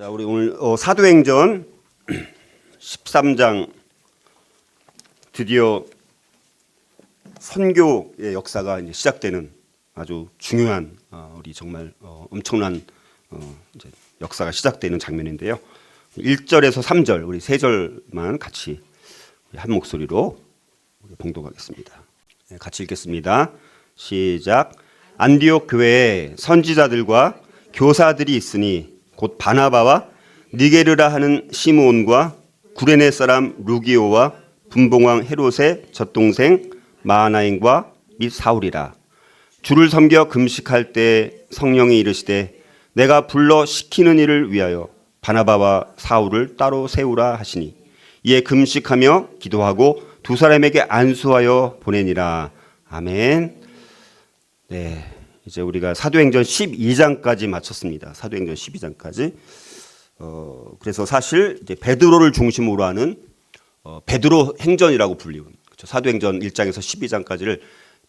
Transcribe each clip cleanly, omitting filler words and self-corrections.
자, 우리 오늘 사도행전 13장 드디어 선교의 역사가 이제 시작되는 아주 중요한 우리 정말 엄청난 이제 역사가 시작되는 장면인데요. 1절에서 3절 우리 세 절만 같이 한 목소리로 봉독하겠습니다. 같이 읽겠습니다. 시작. 안디옥 교회에 선지자들과 교사들이 있으니 곧 바나바와 니게르라 하는 시므온과 구레네 사람 루기오와 분봉왕 헤롯의 젖동생 마하나임과 및 사울이라. 주를 섬겨 금식할 때 성령이 이르시되 내가 불러 시키는 일을 위하여 바나바와 사울을 따로 세우라 하시니 이에 금식하며 기도하고 두 사람에게 안수하여 보내니라. 아멘. 네, 이제 우리가 사도행전 12장까지 마쳤습니다. 사도행전 12장까지. 그래서 사실 이제 베드로를 중심으로 하는 베드로 행전이라고 불리는, 그렇죠. 사도행전 1장에서 12장까지를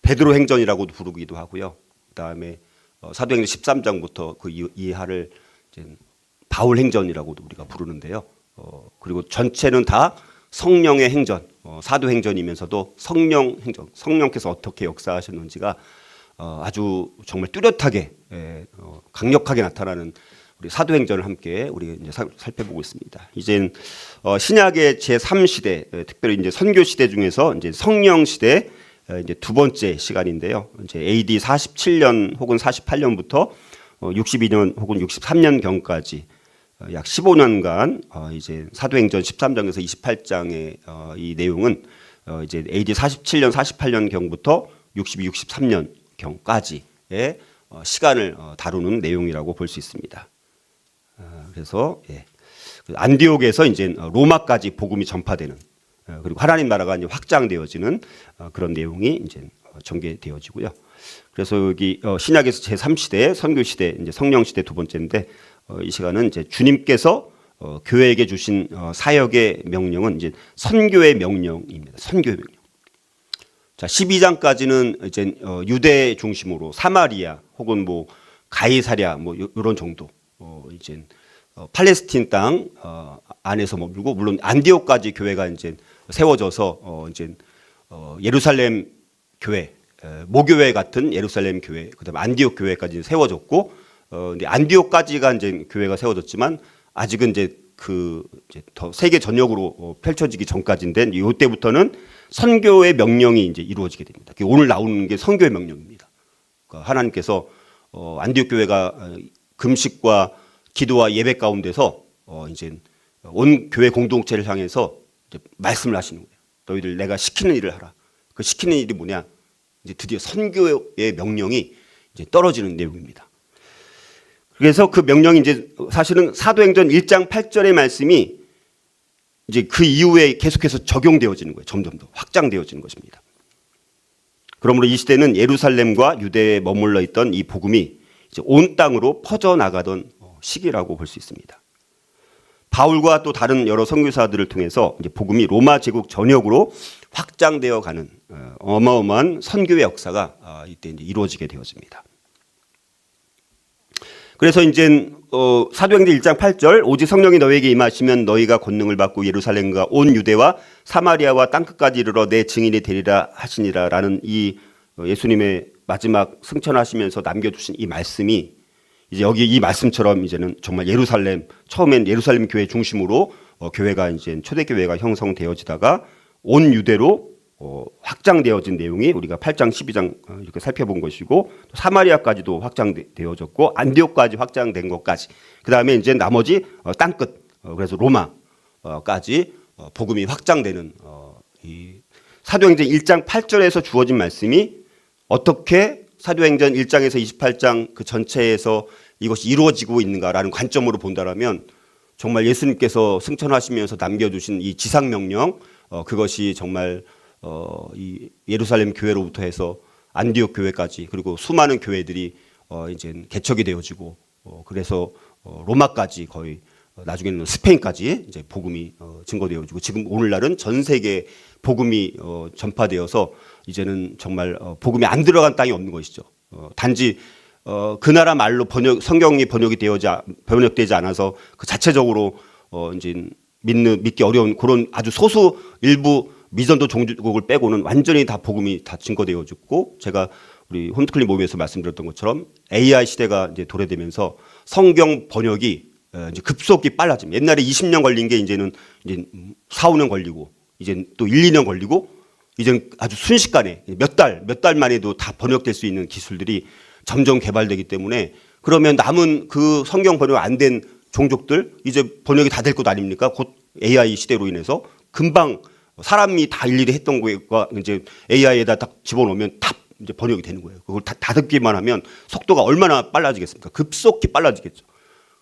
베드로 행전이라고도 부르기도 하고요. 그다음에 사도행전 13장부터 그 이하를 이제 바울 행전이라고도 우리가 부르는데요. 그리고 전체는 다 성령의 행전, 사도행전이면서도 성령 행전, 성령께서 어떻게 역사하셨는지가 아주 정말 뚜렷하게 강력하게 나타나는 우리 사도행전을 함께 우리 이제 살펴보고 있습니다. 이젠 신약의 제3시대, 특별히 이제 선교 시대 중에서 이제 성령 시대 이제 두 번째 시간인데요. 이제 AD 47년 혹은 48년부터 62년 혹은 63년 경까지 약 15년간 이제 사도행전 13장에서 28장의 이 내용은 이제 AD 47년, 48년 경부터 62, 63년 경까지의 시간을 다루는 내용이라고 볼 수 있습니다. 그래서 안디옥에서 이제 로마까지 복음이 전파되는, 그리고 하나님 나라가 이제 확장되어지는 그런 내용이 이제 전개되어지고요. 그래서 여기 신약에서 제3시대 선교 시대, 이제 성령 시대 두 번째인데 이 시간은 이제 주님께서 교회에게 주신 사역의 명령은 이제 선교의 명령입니다. 선교의 명령. 자, 12장까지는 이제 유대 중심으로 사마리아 혹은 뭐 가이사랴 뭐 이런 정도, 이제 팔레스틴 땅 안에서 머물고, 물론 안디옥까지 교회가 이제 세워져서 이제 예루살렘 교회, 모교회 같은 예루살렘 교회, 그다음에 안디옥 교회까지 세워졌고, 근데 안디옥까지가 이제 교회가 세워졌지만 아직은 이제 이제 더 세계 전역으로 펼쳐지기 전까지인데, 이때부터는 선교의 명령이 이제 이루어지게 됩니다. 오늘 나오는 게 선교의 명령입니다. 그러니까 하나님께서 안디옥 교회가 금식과 기도와 예배 가운데서 이제 온 교회 공동체를 향해서 이제 말씀을 하시는 거예요. 너희들 내가 시키는 일을 하라. 그 시키는 일이 뭐냐? 이제 드디어 선교의 명령이 이제 떨어지는 내용입니다. 그래서 그 명령이 이제 사실은 사도행전 1장 8절의 말씀이 이제 그 이후에 계속해서 적용되어지는 거예요. 점점 더 확장되어지는 것입니다. 그러므로 이 시대는 예루살렘과 유대에 머물러 있던 이 복음이 이제 온 땅으로 퍼져나가던 시기라고 볼 수 있습니다. 바울과 또 다른 여러 선교사들을 통해서 이제 복음이 로마 제국 전역으로 확장되어 가는 어마어마한 선교의 역사가 이때 이제 이루어지게 되어집니다. 그래서 이제 사도행전 1장 8절 오직 성령이 너희에게 임하시면 너희가 권능을 받고 예루살렘과 온 유대와 사마리아와 땅끝까지 이르러 내 증인이 되리라 하시니라 라는 이 예수님의 마지막 승천하시면서 남겨주신 이 말씀이 이제 여기 이 말씀처럼 이제는 정말 예루살렘, 처음엔 예루살렘 교회 중심으로 교회가 이제 초대교회가 형성되어지다가 온 유대로 확장되어진 내용이 우리가 8장, 12장 이렇게 살펴본 것이고, 또 사마리아까지도 확장되어졌고 안디옥까지 확장된 것까지, 그 다음에 이제 나머지 땅끝, 그래서 로마까지 복음이 확장되는 이 사도행전 1장 8절에서 주어진 말씀이 어떻게 사도행전 1장에서 28장 그 전체에서 이것이 이루어지고 있는가라는 관점으로 본다라면 정말 예수님께서 승천하시면서 남겨주신 이 지상명령, 그것이 정말 이 예루살렘 교회로부터 해서 안디옥 교회까지, 그리고 수많은 교회들이 이제 개척이 되어지고, 그래서 로마까지, 거의 나중에는 스페인까지 이제 복음이 증거되어지고, 지금 오늘날은 전 세계 복음이 전파되어서 이제는 정말 복음이 안 들어간 땅이 없는 것이죠. 단지 그 나라 말로 성경이 번역되지 않아서 그 자체적으로 이제 믿기 어려운 그런 아주 소수 일부 미전도 종주국을 빼고는 완전히 다 복음이 다 증거되어졌고, 제가 우리 홈스쿨링 모임에서 말씀드렸던 것처럼 AI 시대가 이제 도래되면서 성경 번역이 이제 급속히 빨라집니다. 옛날에 20년 걸린 게 이제는 이제 4, 5년 걸리고, 이제 또 1, 2년 걸리고, 이제는 아주 순식간에 몇 달 만에도 다 번역될 수 있는 기술들이 점점 개발되기 때문에, 그러면 남은 그 성경 번역 안 된 종족들 이제 번역이 다 될 것 아닙니까? 곧 AI 시대로 인해서 금방 사람이 다 일일이 했던 거가 이제 AI에다 딱 집어넣으면 다 이제 번역이 되는 거예요. 그걸 다 듣기만 하면 속도가 얼마나 빨라지겠습니까? 급속히 빨라지겠죠.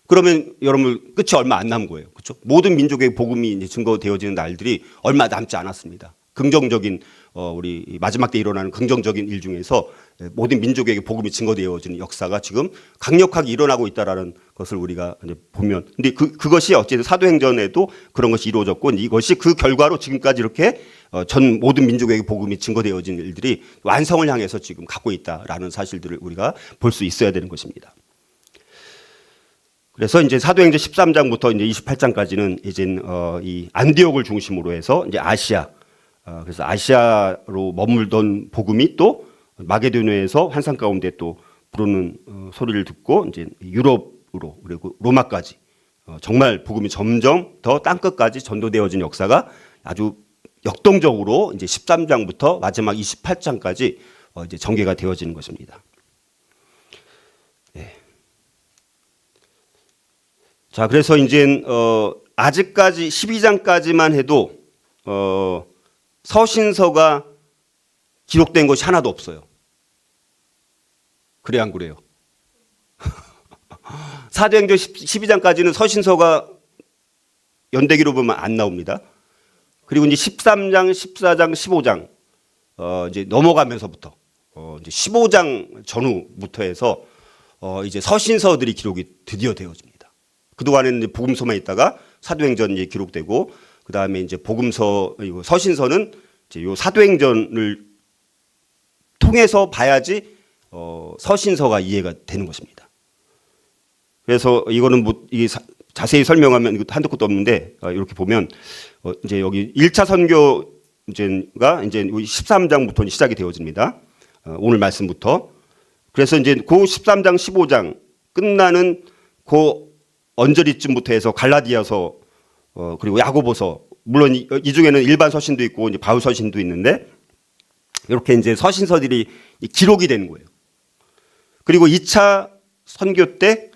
그러면 여러분 끝이 얼마 안 남은 거예요. 그렇죠? 모든 민족의 복음이 이제 증거되어지는 날들이 얼마 남지 않았습니다. 긍정적인 우리 마지막 때 일어나는 긍정적인 일 중에서 모든 민족에게 복음이 증거되어지는 역사가 지금 강력하게 일어나고 있다라는 것을 우리가 이제 보면, 근데 그것이 어쨌든 사도행전에도 그런 것이 이루어졌고, 이것이 그 결과로 지금까지 이렇게 전 모든 민족에게 복음이 증거되어진 일들이 완성을 향해서 지금 갖고 있다라는 사실들을 우리가 볼 수 있어야 되는 것입니다. 그래서 이제 사도행전 13장부터 이제 28장까지는 이제 이 안디옥을 중심으로 해서 이제 아시아, 그래서 아시아로 머물던 복음이 또 마게도니아에서 환상 가운데 또 부르는 소리를 듣고 이제 유럽으로 그리고 로마까지 정말 복음이 점점 더 땅끝까지 전도되어진 역사가 아주 역동적으로 이제 13장부터 마지막 28장까지 이제 전개가 되어지는 것입니다. 네. 자, 그래서 이제 아직까지 12장까지만 해도 서신서가 기록된 것이 하나도 없어요. 그래 안 그래요? 사도행전 12장까지는 서신서가 연대기로 보면 안 나옵니다. 그리고 이제 13장, 14장, 15장 이제 넘어가면서부터 이제 15장 전후부터 해서 이제 서신서들이 기록이 드디어 되어집니다. 그동안에는 이제 복음서만 있다가 사도행전이 이제 기록되고, 그 다음에 이제 복음서, 서신서는 이제 요 사도행전을 통해서 봐야지 서신서가 이해가 되는 것입니다. 그래서 이거는 뭐 이게 자세히 설명하면 이거 한도 끝도 없는데, 이렇게 보면 이제 여기 1차 선교가 이제 13장부터 시작이 되어집니다. 오늘 말씀부터. 그래서 이제 그 13장, 15장 끝나는 그 언저리쯤부터 해서 갈라디아서 그리고 야고보서, 물론 이 중에는 일반 서신도 있고 이제 바울 서신도 있는데, 이렇게 이제 서신서들이 기록이 되는 거예요. 그리고 2차 선교 때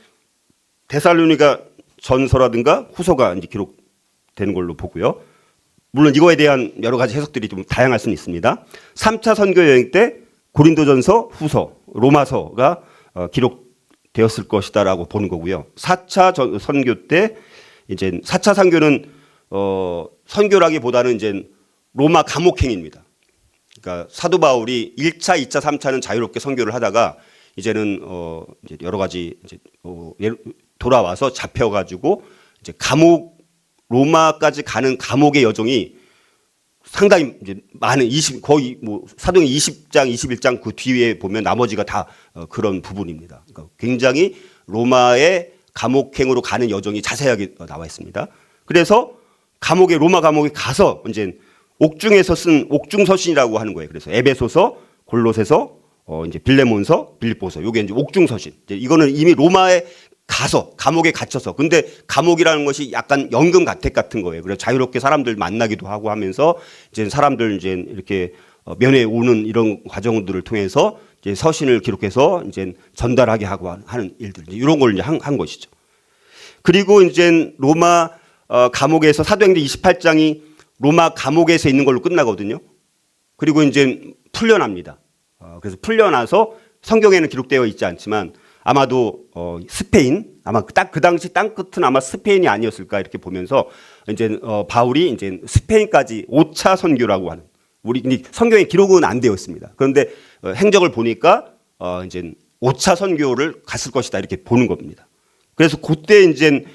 데살로니가 전서라든가 후서가 이제 기록되는 걸로 보고요. 물론 이거에 대한 여러 가지 해석들이 좀 다양할 수는 있습니다. 3차 선교 여행 때 고린도전서, 후서, 로마서가 기록되었을 것이다라고 보는 거고요. 4차 선교 때 이제 4차 선교는 선교라기보다는 이제 로마 감옥행입니다. 그러니까 사도 바울이 1차, 2차, 3차는 자유롭게 선교를 하다가 이제는 이제 여러 가지 이제 돌아와서 잡혀가지고 이제 감옥, 로마까지 가는 감옥의 여정이 상당히 이제 많은 거의 뭐 사도행 20장, 21장 그 뒤에 보면 나머지가 다 그런 부분입니다. 그러니까 굉장히 로마의 감옥행으로 가는 여정이 자세하게 나와 있습니다. 그래서 로마 감옥에 가서 이제 옥중에서 쓴 옥중서신이라고 하는 거예요. 그래서 에베소서, 골로새서, 이제 빌레몬서, 빌립보서, 요게 이제 옥중서신. 이제 이거는 이미 로마에 가서 감옥에 갇혀서, 근데 감옥이라는 것이 약간 연금 가택 같은 거예요. 그래서 자유롭게 사람들 만나기도 하고 하면서 이제 사람들 이제 이렇게 면회 오는 이런 과정들을 통해서 이제 서신을 기록해서 이제 전달하게 하고 하는 일들, 이런 걸 이제 한 것이죠. 그리고 이제 로마 감옥에서 사도행전 28장이 로마 감옥에서 있는 걸로 끝나거든요. 그리고 이제 풀려납니다. 그래서 풀려나서 성경에는 기록되어 있지 않지만 아마도 스페인, 아마 그 당시 땅끝은 아마 스페인이 아니었을까 이렇게 보면서 이제 바울이 이제 스페인까지 5차 선교라고 하는, 우리 성경에 기록은 안 되어 있습니다. 그런데 행적을 보니까 이제 5차 선교를 갔을 것이다 이렇게 보는 겁니다. 그래서 그때 이제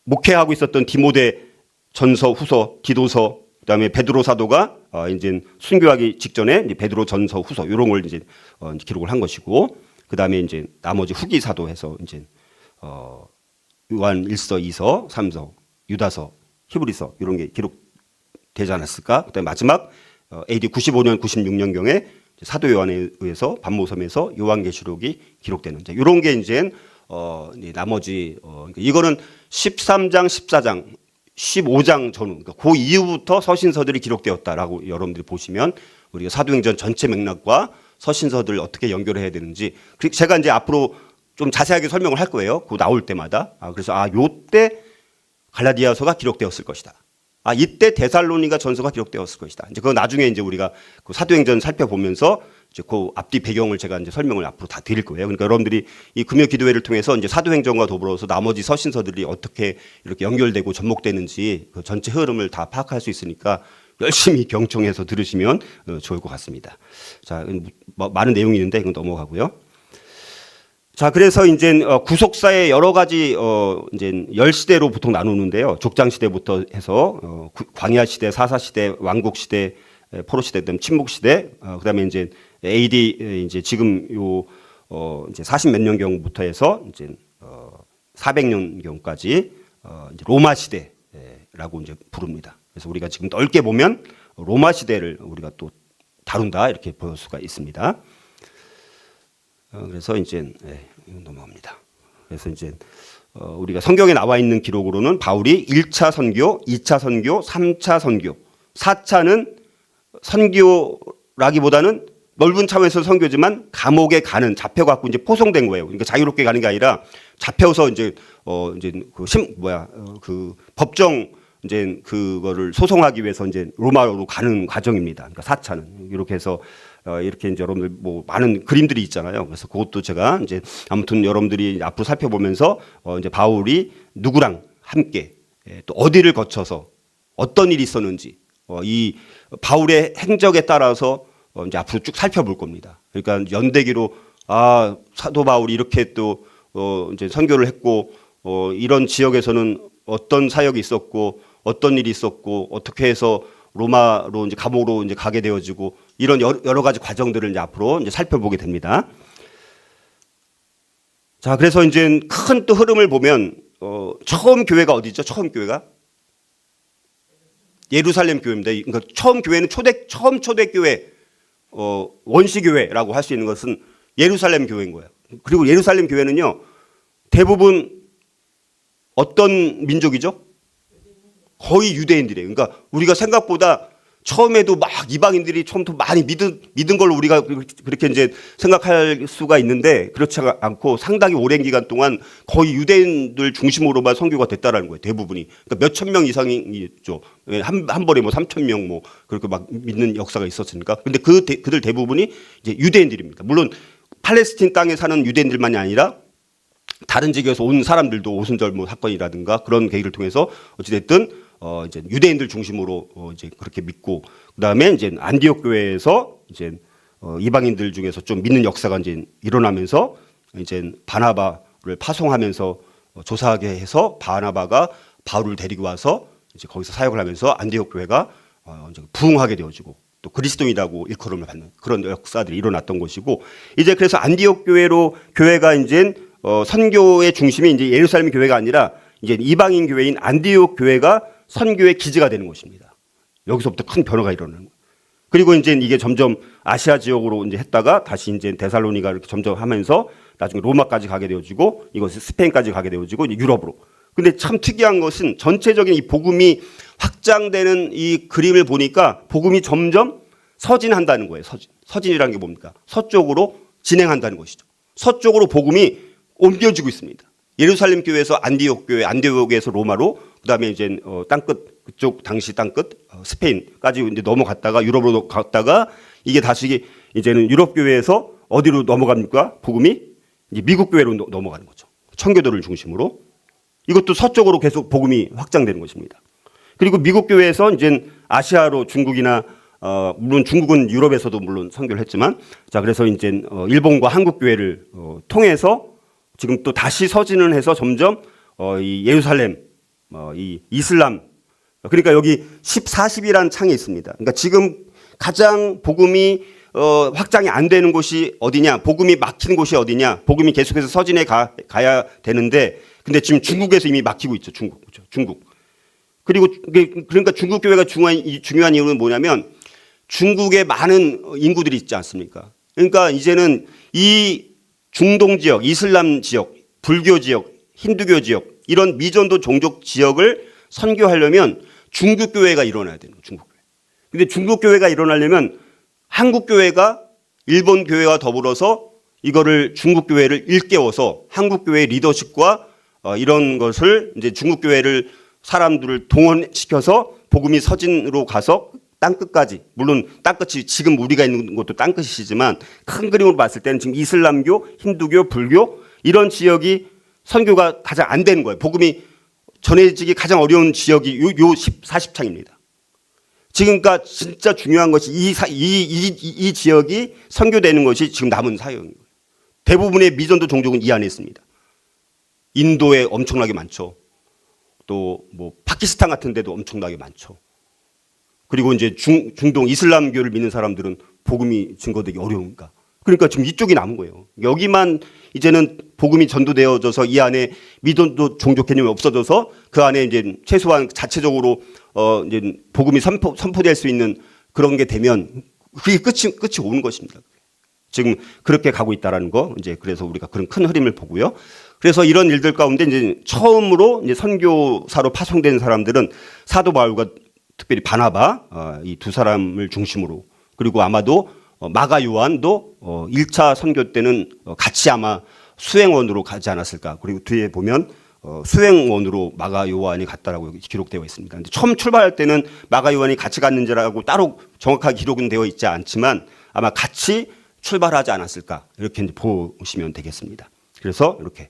목회하고 있었던 디모데 전서, 후서, 디도서, 그다음에 베드로 사도가 이제 순교하기 직전에 이제 베드로 전서, 후서 이런 걸 이제 기록을 한 것이고, 그다음에 이제 나머지 후기 사도해서 이제 요한 1서, 2서, 3서, 유다서, 히브리서 이런 게 기록되지 않았을까? 그다음에 마지막 AD 95년, 96년경에 사도 요한에 의해서 반모섬에서 요한계시록이 기록되는 이런 게 이제 나머지 이거는 13장, 14장, 15장 전후 그러니까 그 이후부터 서신서들이 기록되었다라고 여러분들이 보시면 우리가 사도행전 전체 맥락과 서신서들을 어떻게 연결해야 되는지 제가 이제 앞으로 좀 자세하게 설명을 할 거예요. 그 나올 때마다. 그래서 요때 갈라디아서가 기록되었을 것이다. 이때 데살로니가 전서가 기록되었을 것이다. 이제 그거 나중에 이제 우리가 그 사도행전 살펴보면서 이제 그 앞뒤 배경을 제가 이제 설명을 앞으로 다 드릴 거예요. 그러니까 여러분들이 이 금요 기도회를 통해서 이제 사도행전과 더불어서 나머지 서신서들이 어떻게 이렇게 연결되고 접목되는지 그 전체 흐름을 다 파악할 수 있으니까 열심히 경청해서 들으시면 좋을 것 같습니다. 자, 많은 내용이 있는데 이건 넘어가고요. 자, 그래서 이제 구속사의 여러 가지 이제 열시대로 보통 나누는데요. 족장 시대부터 해서 광야 시대, 사사 시대, 왕국 시대, 포로 시대, 그다음 침묵 시대, 그다음에 이제 AD 이제 지금 요 이제 40몇 년경부터 해서 이제 400년경까지 이제 로마 시대라고 이제 부릅니다. 그래서 우리가 지금 넓게 보면 로마 시대를 우리가 또 다룬다 이렇게 볼 수가 있습니다. 그래서 이제 넘어갑니다. 그래서 이제 우리가 성경에 나와 있는 기록으로는 바울이 1차 선교, 2차 선교, 3차 선교, 4차는 선교라기보다는 넓은 차원에서 선교지만 감옥에 가는 잡혀갖고 이제 포송된 거예요. 그러니까 자유롭게 가는 게 아니라 잡혀서 이제 그 법정 이제 그거를 소송하기 위해서 이제 로마로 가는 과정입니다. 그러니까 4차는 이렇게 해서 이렇게 이제 여러분들 뭐 많은 그림들이 있잖아요. 그래서 그것도 제가 이제 아무튼 여러분들이 앞으로 살펴보면서 이제 바울이 누구랑 함께 또 어디를 거쳐서 어떤 일이 있었는지 이 바울의 행적에 따라서 이제 앞으로 쭉 살펴볼 겁니다. 그러니까 연대기로 사도 바울이 이렇게 또 이제 선교를 했고 이런 지역에서는 어떤 사역이 있었고 어떤 일이 있었고 어떻게 해서 로마로 이제 감옥으로 이제 가게 되어지고 이런 여러 가지 과정들을 이제 앞으로 이제 살펴보게 됩니다. 자, 그래서 이제 큰 또 흐름을 보면 처음 교회가 어디죠? 처음 교회가 예루살렘 교회입니다. 그러니까 처음 교회는 처음 초대교회 원시교회라고 할 수 있는 것은 예루살렘 교회인 거예요. 그리고 예루살렘 교회는요 대부분 어떤 민족이죠? 거의 유대인들이에요. 그러니까 우리가 생각보다 처음에도 막 이방인들이 처음부터 많이 믿은 걸로 우리가 그렇게 이제 생각할 수가 있는데 그렇지 않고 상당히 오랜 기간 동안 거의 유대인들 중심으로만 선교가 됐다라는 거예요. 대부분이. 그러니까 몇천 명 이상이 있죠. 한 번에 뭐 3천 명 뭐 그렇게 막 믿는 역사가 있었으니까. 근데 그들 대부분이 이제 유대인들입니다. 물론 팔레스틴 땅에 사는 유대인들만이 아니라 다른 지역에서 온 사람들도 오순절 뭐 사건이라든가 그런 계기를 통해서 어찌됐든 이제 유대인들 중심으로 이제 그렇게 믿고 그다음에 이제 안디옥 교회에서 이제 이방인들 중에서 좀 믿는 역사가 이제 일어나면서 이제 바나바를 파송하면서 조사하게 해서 바나바가 바울을 데리고 와서 이제 거기서 사역을 하면서 안디옥 교회가 이제 부흥하게 되어지고 또 그리스도인이라고 일컬음을 받는 그런 역사들이 일어났던 것이고 이제 그래서 안디옥 교회가 이제 선교의 중심이 이제 예루살렘 교회가 아니라 이제 이방인 교회인 안디옥 교회가 선교의 기지가 되는 것입니다. 여기서부터 큰 변화가 일어나는 거예요. 그리고 이제 이게 점점 아시아 지역으로 이제 했다가 다시 이제 데살로니가 이렇게 점점 하면서 나중에 로마까지 가게 되어지고 이것이 스페인까지 가게 되어지고 유럽으로. 근데 참 특이한 것은 전체적인 이 복음이 확장되는 이 그림을 보니까 복음이 점점 서진한다는 거예요. 서진이라는 게 뭡니까? 서쪽으로 진행한다는 것이죠. 서쪽으로 복음이 옮겨지고 있습니다. 예루살렘 교회에서 안디옥 교회, 안디옥에서 로마로, 그다음에 이제 땅끝 그쪽 당시 땅끝 스페인까지 이제 넘어갔다가 유럽으로 갔다가 이게 다시 이제는 유럽 교회에서 어디로 넘어갑니까? 복음이 이제 미국 교회로 넘어가는 거죠. 청교도를 중심으로 이것도 서쪽으로 계속 복음이 확장되는 것입니다. 그리고 미국 교회에서 이제 아시아로 중국이나 물론 중국은 유럽에서도 물론 선교를 했지만 자 그래서 이제 일본과 한국 교회를 통해서 지금 또 다시 서진을 해서 점점 이 예루살렘, 이 이슬람, 그러니까 여기 10, 40이라는 창이 있습니다. 그러니까 지금 가장 복음이 확장이 안 되는 곳이 어디냐? 복음이 막힌 곳이 어디냐? 복음이 계속해서 서진해 가야 되는데, 근데 지금 중국에서 이미 막히고 있죠. 중국. 그렇죠? 중국. 그리고 그러니까 중국 교회가 중요한 이유는 뭐냐면 중국에 많은 인구들이 있지 않습니까? 그러니까 이제는 이 중동 지역, 이슬람 지역, 불교 지역, 힌두교 지역 이런 미전도 종족 지역을 선교하려면 중국 교회가 일어나야 되는 거예요. 중국 교회. 근데 중국 교회가 일어나려면 한국 교회가 일본 교회와 더불어서 이거를 중국 교회를 일깨워서 한국 교회의 리더십과 이런 것을 이제 중국 교회를 사람들을 동원시켜서 복음이 서진으로 가서 땅끝까지, 물론 땅끝이 지금 우리가 있는 곳도 땅끝이지만 큰 그림으로 봤을 때는 지금 이슬람교, 힌두교, 불교 이런 지역이 선교가 가장 안 되는 거예요. 복음이 전해지기 가장 어려운 지역이 요 40창입니다. 지금 그러니까 진짜 중요한 것이 이 지역이 선교되는 것이 지금 남은 사역인 거예요. 대부분의 미전도 종족은 이 안에 있습니다. 인도에 엄청나게 많죠. 또 뭐 파키스탄 같은 데도 엄청나게 많죠. 그리고 이제 중동 이슬람교를 믿는 사람들은 복음이 증거되기 어려우니까. 그러니까 지금 이쪽이 남은 거예요. 여기만 이제는 복음이 전도되어져서 이 안에 미전도 종족 개념이 없어져서 그 안에 이제 최소한 자체적으로 이제 복음이 선포될 수 있는 그런 게 되면 그게 끝이 오는 것입니다. 지금 그렇게 가고 있다라는 거 이제 그래서 우리가 그런 큰 흐름을 보고요. 그래서 이런 일들 가운데 이제 처음으로 이제 선교사로 파송된 사람들은 사도 바울과 특별히 바나바 이 두 사람을 중심으로 그리고 아마도 마가 요한도 1차 선교 때는 같이 아마 수행원으로 가지 않았을까. 그리고 뒤에 보면 수행원으로 마가 요한이 갔다라고 기록되어 있습니다. 근데 처음 출발할 때는 마가 요한이 같이 갔는지라고 따로 정확하게 기록은 되어 있지 않지만 아마 같이 출발하지 않았을까. 이렇게 이제 보시면 되겠습니다. 그래서 이렇게.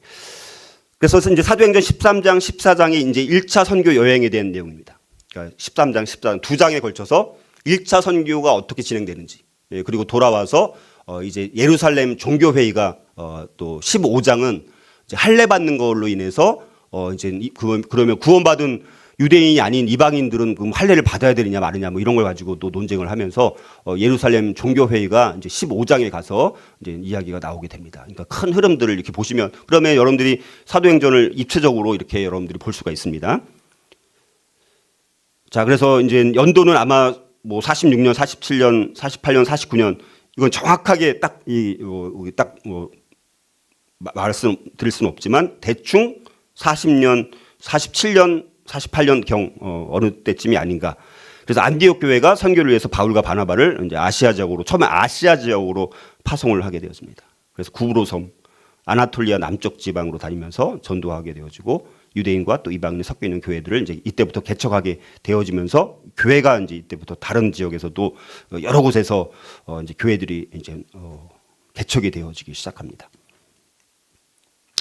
그래서 이제 사도행전 13장, 14장이 이제 1차 선교 여행에 대한 내용입니다. 그러니까 13장, 14장 두 장에 걸쳐서 1차 선교가 어떻게 진행되는지 그리고 돌아와서 이제 예루살렘 종교회의가 또 15장은 이제 할례 받는 걸로 인해서 이제 그러면 구원받은 유대인이 아닌 이방인들은 그럼 할례를 받아야 되느냐 마느냐 뭐 이런 걸 가지고 또 논쟁을 하면서 예루살렘 종교회의가 이제 15장에 가서 이제 이야기가 나오게 됩니다. 그러니까 큰 흐름들을 이렇게 보시면 그러면 여러분들이 사도행전을 입체적으로 이렇게 여러분들이 볼 수가 있습니다. 자, 그래서 이제 연도는 아마 뭐 46년, 47년, 48년, 49년 이건 정확하게 딱 말씀드릴 수는 없지만 대충 40년, 47년, 48년 경 어느 때쯤이 아닌가. 그래서 안디옥 교회가 선교를 위해서 바울과 바나바를 이제 처음에 아시아 지역으로 파송을 하게 되었습니다. 그래서 구브로 섬, 아나톨리아 남쪽 지방으로 다니면서 전도하게 되어지고 유대인과 또 이방인이 섞여 있는 교회들을 이제 이때부터 개척하게 되어지면서 교회가 이제 이때부터 다른 지역에서도 여러 곳에서 이제 교회들이 이제 개척이 되어지기 시작합니다.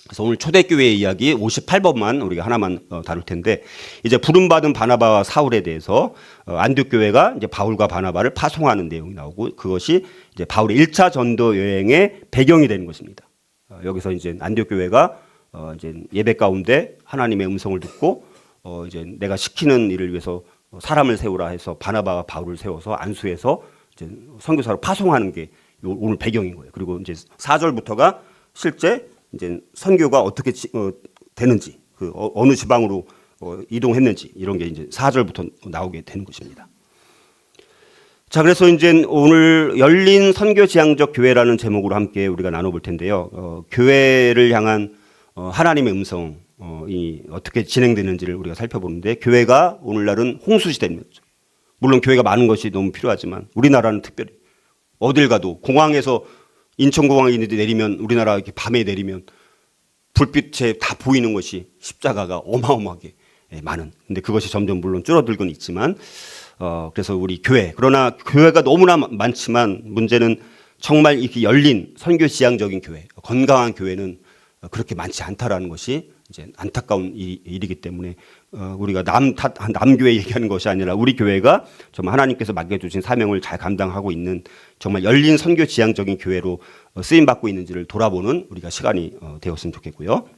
그래서 오늘 초대교회 이야기 58번만 우리가 하나만 다룰 텐데 이제 부름받은 바나바와 사울에 대해서 안디옥 교회가 이제 바울과 바나바를 파송하는 내용이 나오고 그것이 이제 바울의 1차 전도 여행의 배경이 되는 것입니다. 여기서 이제 안디옥 교회가 이제 예배 가운데 하나님의 음성을 듣고 이제 내가 시키는 일을 위해서 사람을 세우라 해서 바나바와 바울을 세워서 안수해서 이제 선교사로 파송하는 게 오늘 배경인 거예요. 그리고 이제 4절부터가 실제 이제 선교가 어떻게 되는지 그 어느 지방으로 이동했는지 이런 게 이제 4절부터 나오게 되는 것입니다. 자, 그래서 이제 오늘 열린 선교 지향적 교회라는 제목으로 함께 우리가 나눠볼 텐데요. 교회를 향한 하나님의 음성이 어떻게 진행되는지를 우리가 살펴보는데 교회가 오늘날은 홍수시대입니다. 물론 교회가 많은 것이 너무 필요하지만 우리나라는 특별히 어딜 가도 공항에서 인천공항에 있는데 내리면 우리나라 이렇게 밤에 내리면 불빛에 다 보이는 것이 십자가가 어마어마하게 많은. 근데 그것이 점점 물론 줄어들고는 있지만 그래서 우리 교회 그러나 교회가 너무나 많지만 문제는 정말 이렇게 열린 선교 지향적인 교회 건강한 교회는 그렇게 많지 않다라는 것이 이제 안타까운 일이기 때문에 우리가 남교회 얘기하는 것이 아니라 우리 교회가 정말 하나님께서 맡겨주신 사명을 잘 감당하고 있는 정말 열린 선교 지향적인 교회로 쓰임 받고 있는지를 돌아보는 우리가 시간이 되었으면 좋겠고요.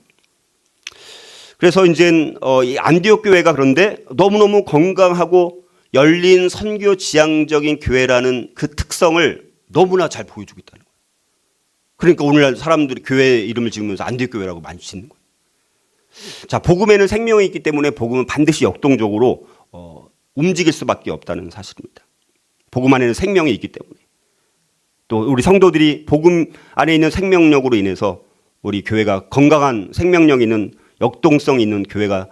그래서 이제 이 안디옥 교회가 그런데 너무너무 건강하고 열린 선교 지향적인 교회라는 그 특성을 너무나 잘 보여주고 있다는 거예요. 그러니까 오늘날 사람들이 교회 이름을 지으면서 안디옥 교회라고 많이 짓는 거예요. 자, 복음에는 생명이 있기 때문에 복음은 반드시 역동적으로 움직일 수밖에 없다는 사실입니다. 복음 안에는 생명이 있기 때문에. 또 우리 성도들이 복음 안에 있는 생명력으로 인해서 우리 교회가 건강한 생명력 있는 역동성 있는 교회가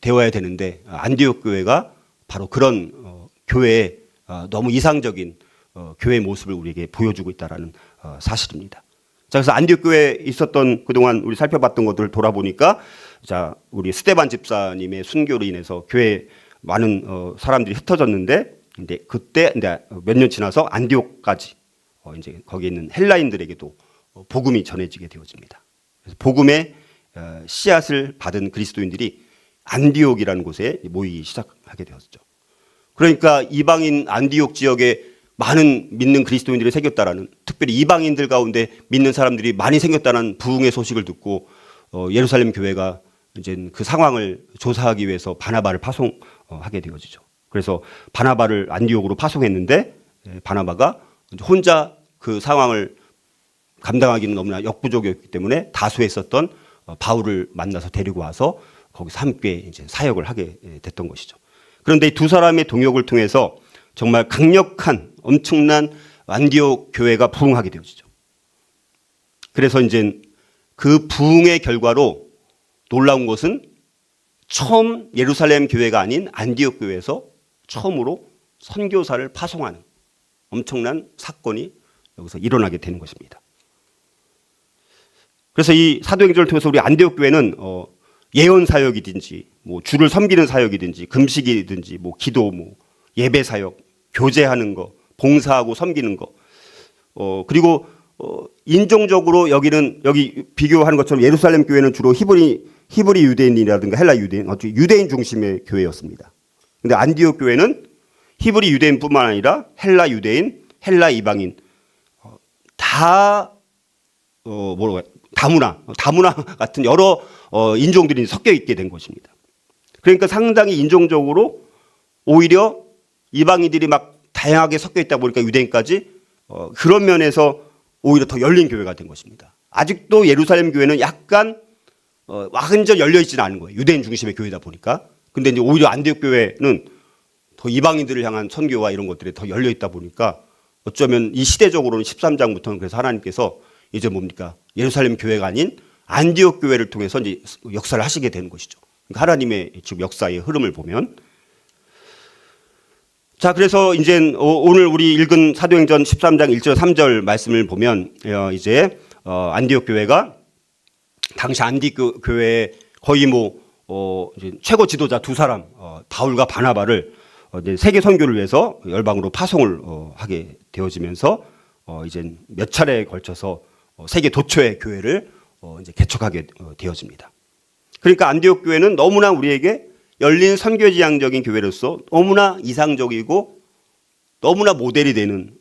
되어야 되는데, 안디옥 교회가 바로 그런 교회의 너무 이상적인 교회의 모습을 우리에게 보여주고 있다는 사실입니다. 자, 그래서 안디옥 교회에 있었던 그동안 우리 살펴봤던 것들을 돌아보니까, 자, 우리 스데반 집사님의 순교로 인해서 교회에 많은 사람들이 흩어졌는데, 근데 그때 몇 년 지나서 안디옥까지 이제 거기에 있는 헬라인들에게도 복음이 전해지게 되어집니다. 그래서 복음의 씨앗을 받은 그리스도인들이 안디옥이라는 곳에 모이기 시작하게 되었죠. 그러니까 이방인 안디옥 지역에 많은 믿는 그리스도인들이 생겼다라는, 특별히 이방인들 가운데 믿는 사람들이 많이 생겼다는 부흥의 소식을 듣고 예루살렘 교회가 이제 그 상황을 조사하기 위해서 바나바를 파송하게 되어지죠. 그래서 바나바를 안디옥으로 파송했는데, 바나바가 혼자 그 상황을 감당하기는 너무나 역부족이었기 때문에 다수에 있었던 바울을 만나서 데리고 와서 거기서 함께 이제 사역을 하게 됐던 것이죠. 그런데 이 두 사람의 동역을 통해서 정말 강력한 엄청난 안디옥 교회가 부흥하게 되어지죠. 그래서 이제 그 부흥의 결과로 놀라운 것은 처음 예루살렘 교회가 아닌 안디옥 교회에서 처음으로 선교사를 파송하는 엄청난 사건이 여기서 일어나게 되는 것입니다. 그래서 이 사도행전을 통해서 우리 안디옥 교회는 예언 사역이든지 뭐 주를 섬기는 사역이든지 금식이든지 뭐 기도 뭐 예배 사역, 교제하는 거, 봉사하고 섬기는 거, 그리고 인종적으로 여기 비교하는 것처럼 예루살렘 교회는 주로 히브리 유대인이라든가 헬라 유대인, 유대인 중심의 교회였습니다. 근데 안디옥 교회는 히브리 유대인뿐만 아니라 헬라 유대인, 헬라 이방인 다문화 같은 여러 인종들이 섞여 있게 된 것입니다. 그러니까 상당히 인종적으로 오히려 이방인들이 막 다양하게 섞여 있다 보니까 유대인까지 그런 면에서 오히려 더 열린 교회가 된 것입니다. 아직도 예루살렘 교회는 약간 완전 열려 있지는 않은 거예요. 유대인 중심의 교회다 보니까. 근데 이제 오히려 안디옥 교회는 더 이방인들을 향한 선교와 이런 것들이 더 열려 있다 보니까 어쩌면 이 시대적으로는 13장부터는 그래서 하나님께서 이제 뭡니까? 예루살렘 교회가 아닌 안디옥 교회를 통해서 이제 역사를 하시게 되는 것이죠. 그러니까 하나님의 지금 역사의 흐름을 보면, 자, 그래서 이제 오늘 우리 읽은 사도행전 13장 1절 3절 말씀을 보면 이제 안디옥 교회가 당시 안디옥 교회의 거의 이제 최고 지도자 두 사람 바울과 바나바를 이제 세계 선교를 위해서 열방으로 파송을 하게 되어지면서 이제 몇 차례에 걸쳐서 세계 도처의 교회를 이제 개척하게 되어집니다. 그러니까 안디옥 교회는 너무나 우리에게 열린 선교지향적인 교회로서 너무나 이상적이고 너무나 모델이 되는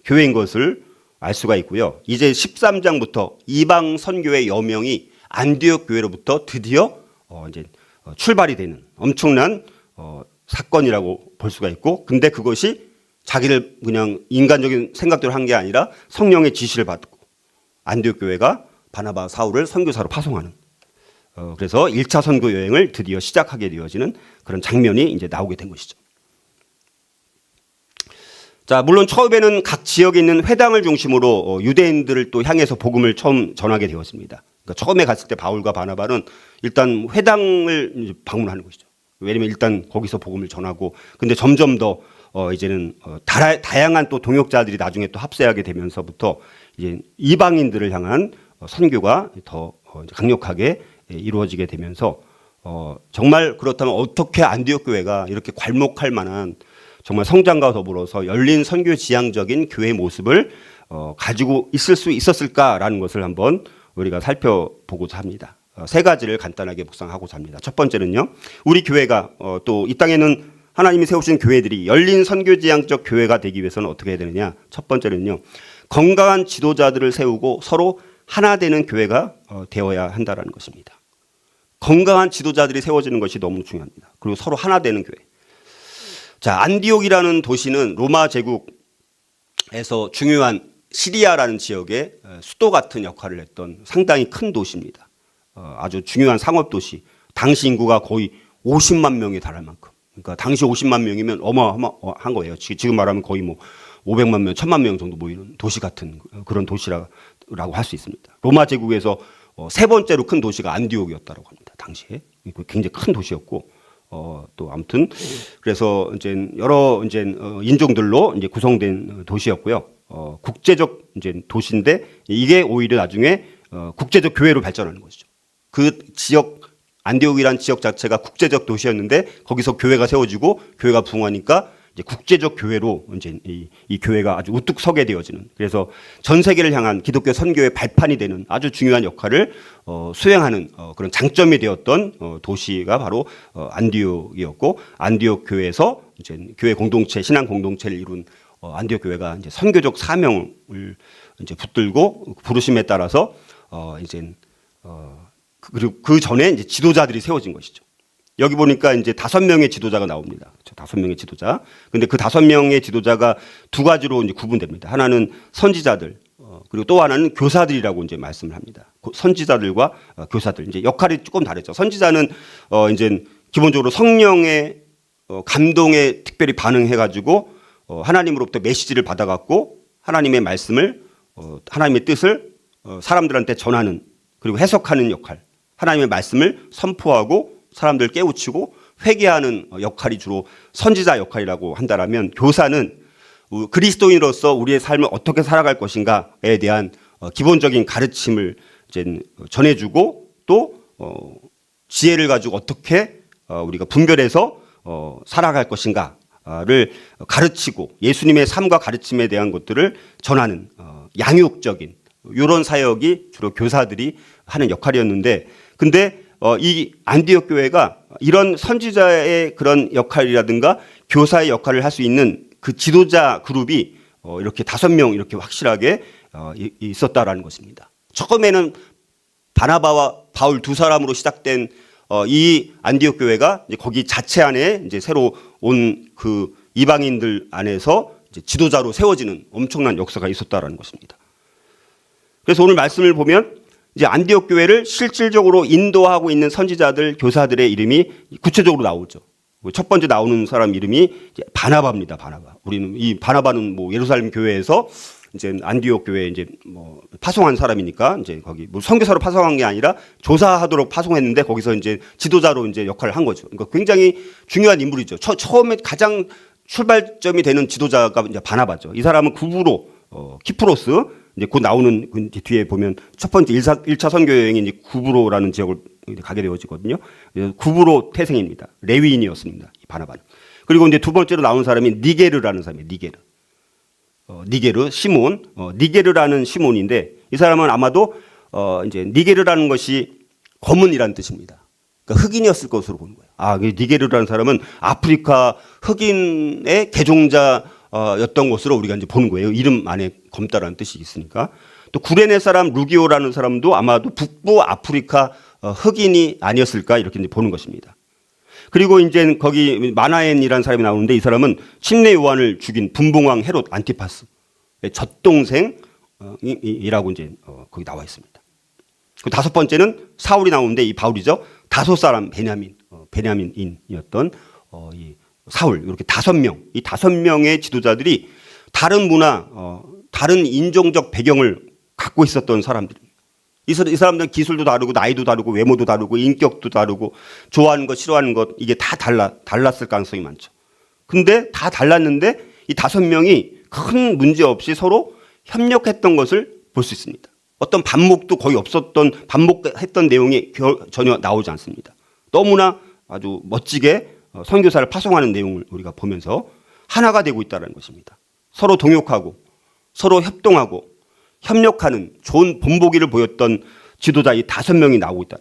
교회인 것을 알 수가 있고요. 이제 13장부터 이방 선교의 여명이 안디옥 교회로부터 드디어 이제 출발이 되는 엄청난 사건이라고 볼 수가 있고, 근데 그것이 자기를 그냥 인간적인 생각대로 한 게 아니라 성령의 지시를 받고 안디옥 교회가 바나바 사울을 선교사로 파송하는, 그래서 1차 선교 여행을 드디어 시작하게 되어지는 그런 장면이 이제 나오게 된 것이죠. 자, 물론 처음에는 각 지역에 있는 회당을 중심으로 유대인들을 또 향해서 복음을 처음 전하게 되었습니다. 그러니까 처음에 갔을 때 바울과 바나바는 일단 회당을 방문하는 것이죠. 왜냐면 일단 거기서 복음을 전하고, 근데 점점 더 이제는 다양한 또 동역자들이 나중에 또 합세하게 되면서부터 이제 이방인들을 향한 선교가 더 강력하게 이루어지게 되면서 정말 그렇다면 어떻게 안디옥 교회가 이렇게 괄목할 만한 정말 성장과 더불어서 열린 선교 지향적인 교회의 모습을 가지고 있을 수 있었을까라는 것을 한번 우리가 살펴보고자 합니다. 세 가지를 간단하게 묵상하고자 합니다. 첫 번째는요, 우리 교회가 또 이 땅에는 하나님이 세우신 교회들이 열린 선교지향적 교회가 되기 위해서는 어떻게 해야 되느냐. 첫 번째는요, 건강한 지도자들을 세우고 서로 하나 되는 교회가 되어야 한다는 것입니다. 건강한 지도자들이 세워지는 것이 너무 중요합니다. 그리고 서로 하나 되는 교회. 자, 안디옥이라는 도시는 로마 제국 에서 중요한 시리아라는 지역의 수도 같은 역할을 했던 상당히 큰 도시입니다. 아주 중요한 상업 도시. 당시 인구가 거의 50만 명에 달할 만큼. 그러니까 당시 50만 명이면 어마어마한 거예요. 지금 말하면 거의 뭐 500만 명, 1000만 명 정도 모이는 도시 같은 그런 도시라고 할 수 있습니다. 로마 제국에서 세 번째로 큰 도시가 안디옥이었다고 합니다. 당시에 굉장히 큰 도시였고, 또 아무튼 그래서 이제 여러 이제 인종들로 이제 구성된 도시였고요. 국제적 이제 도시인데 이게 오히려 나중에 국제적 교회로 발전하는 것이죠. 그 지역 안디옥이란 지역 자체가 국제적 도시였는데 거기서 교회가 세워지고 교회가 부흥하니까 이제 국제적 교회로 이제 이 교회가 아주 우뚝 서게 되어지는, 그래서 전 세계를 향한 기독교 선교의 발판이 되는 아주 중요한 역할을 수행하는 그런 장점이 되었던 도시가 바로 안디옥이었고, 안디옥 교회에서 이제 교회 공동체, 신앙 공동체를 이룬 안디옥 교회가 이제 선교적 사명을 이제 붙들고 부르심에 따라서 이제 그리고 그 전에 이제 지도자들이 세워진 것이죠. 여기 보니까 이제 5명의 지도자가 나옵니다. 5명의 지도자. 근데 그 5명의 지도자가 두 가지로 이제 구분됩니다. 하나는 선지자들, 그리고 또 하나는 교사들이라고 이제 말씀을 합니다. 선지자들과 교사들. 이제 역할이 조금 다르죠. 선지자는 이제 기본적으로 성령의 감동에 특별히 반응해가지고 하나님으로부터 메시지를 받아갖고 하나님의 말씀을, 하나님의 뜻을 사람들한테 전하는, 그리고 해석하는 역할. 하나님의 말씀을 선포하고 사람들 깨우치고 회개하는 역할이 주로 선지자 역할이라고 한다라면, 교사는 그리스도인으로서 우리의 삶을 어떻게 살아갈 것인가에 대한 기본적인 가르침을 이제 전해주고, 또 지혜를 가지고 어떻게 우리가 분별해서 살아갈 것인가를 가르치고 예수님의 삶과 가르침에 대한 것들을 전하는 양육적인 이런 사역이 주로 교사들이 하는 역할이었는데, 근데 이 안디옥 교회가 이런 선지자의 그런 역할이라든가 교사의 역할을 할 수 있는 그 지도자 그룹이 이렇게 5명 이렇게 확실하게 있었다라는 것입니다. 처음에는 바나바와 바울 두 사람으로 시작된 이 안디옥 교회가 이제 거기 자체 안에 이제 새로 온 그 이방인들 안에서 이제 지도자로 세워지는 엄청난 역사가 있었다라는 것입니다. 그래서 오늘 말씀을 보면 이제 안디옥 교회를 실질적으로 인도하고 있는 선지자들, 교사들의 이름이 구체적으로 나오죠. 첫 번째 나오는 사람 이름이 이제 바나바입니다. 바나바. 우리는 이 바나바는 뭐 예루살렘 교회에서 이제 안디옥 교회에 이제 뭐 파송한 사람이니까 이제 거기 뭐 선교사로 파송한 게 아니라 조사하도록 파송했는데 거기서 이제 지도자로 이제 역할을 한 거죠. 그러니까 굉장히 중요한 인물이죠. 처음에 가장 출발점이 되는 지도자가 이제 바나바죠. 이 사람은 구브로, 키프로스, 이제 곧 나오는 뒤에 보면 첫 번째 1차 선교 여행이 이제 구브로라는 지역을 가게 되어지거든요. 구브로 태생입니다. 레위인이었습니다. 이 바나바는. 그리고 이제 두 번째로 나오는 사람이 니게르라는 사람이에요. 니게르. 니게르, 시몬. 니게르라는 시몬인데 이 사람은 아마도 이제 니게르라는 것이 검은이라는 뜻입니다. 그러니까 흑인이었을 것으로 보는 거예요. 아, 니게르라는 사람은 아프리카 흑인의 개종자 였던 것으로 우리가 이제 보는 거예요. 이름 안에 검다라는 뜻이 있으니까. 또 구레네 사람 루기오라는 사람도 아마도 북부 아프리카 흑인이 아니었을까 이렇게 이제 보는 것입니다. 그리고 이제 거기 마나엔이라는 사람이 나오는데 이 사람은 침례 요한을 죽인 분봉왕 헤롯 안티파스의 젖동생이라고 이제 거기 나와 있습니다. 그 다섯 번째는 사울이 나오는데 이 바울이죠. 다섯 사람 베냐민인이었던 이 사울, 이렇게 5명, 이 5명의 지도자들이 다른 문화, 다른 인종적 배경을 갖고 있었던 사람들입니다. 이 사람들은 기술도 다르고 나이도 다르고 외모도 다르고 인격도 다르고 좋아하는 것 싫어하는 것 이게 다 달랐을 가능성이 많죠. 근데 다 달랐는데 이 5명이 큰 문제 없이 서로 협력했던 것을 볼 수 있습니다. 어떤 반목도 거의 없었던, 반목했던 내용이 전혀 나오지 않습니다. 너무나 아주 멋지게 선교사를 파송하는 내용을 우리가 보면서 하나가 되고 있다는 것입니다. 서로 동역하고 서로 협동하고 협력하는 좋은 본보기를 보였던 지도자 이 5명이 나오고 있다.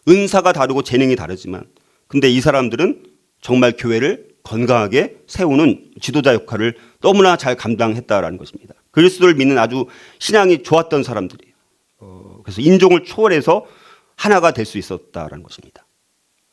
은사가 다르고 재능이 다르지만 근데 이 사람들은 정말 교회를 건강하게 세우는 지도자 역할을 너무나 잘 감당했다라는 것입니다. 그리스도를 믿는 아주 신앙이 좋았던 사람들이에요. 그래서 인종을 초월해서 하나가 될 수 있었다라는 것입니다.